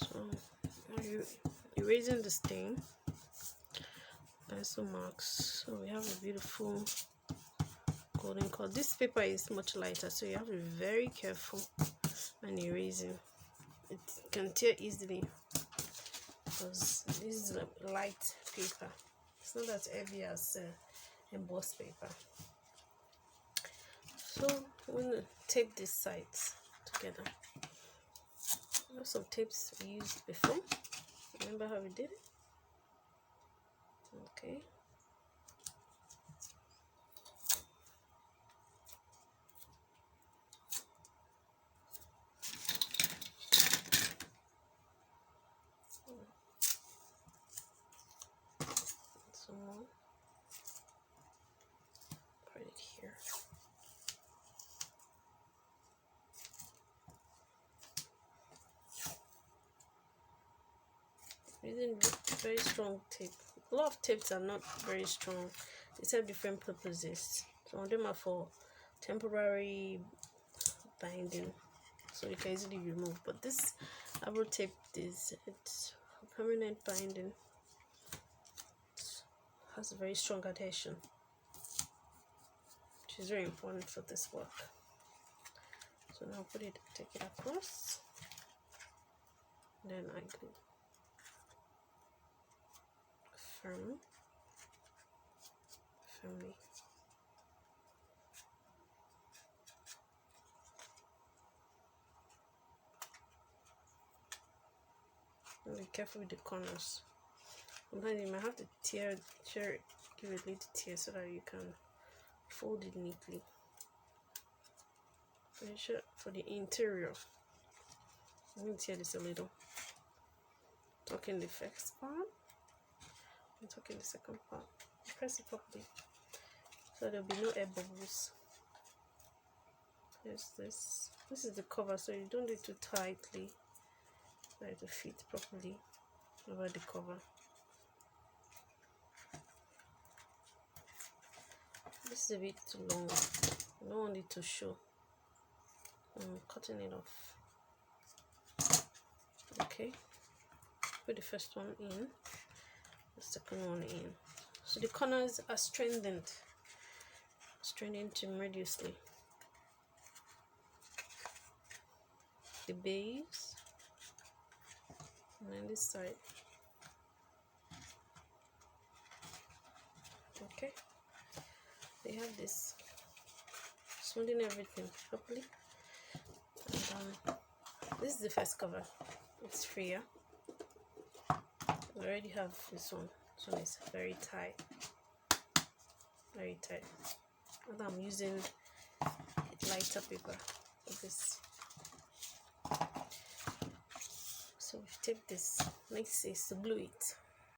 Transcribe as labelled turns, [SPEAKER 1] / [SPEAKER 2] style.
[SPEAKER 1] So are you erasing the stain, pencil marks. So we have a beautiful golden color. This paper is much lighter, so you have to be very careful when erasing. It can tear easily because this is a light paper. It's not as heavy as embossed paper. So we're going to tape these sides together. I have some tapes we used before. Remember how we did it? Okay. Some more. Put it here. Using very strong tape. A lot of tapes are not very strong. They serve different purposes. Some of them are for temporary binding, so you can easily remove. But this Abro tape it's for permanent binding. It has a very strong adhesion, which is very important for this work. So now take it across. Then I glue firmly. And be careful with the corners. Sometimes you might have to give it a little tear so that you can fold it neatly. For the interior, I'm going to tear this a little. Tucking the first part and tucking the second part. Press it properly so there'll be no air bubbles. There's this. This is the cover, so you don't do it too tightly. Try to fit properly over the cover. This is a bit too long. I don't want it to show. I'm cutting it off. Okay. Put the first one in, the second one in. So the corners are strengthened tremendously. The base, and then this side. Okay. They have this, smoothing everything properly. And this is the first cover. It's freer. I already have this one. This one is very tight. Very tight. And I'm using lighter paper for this. So we take this. Next is to glue it.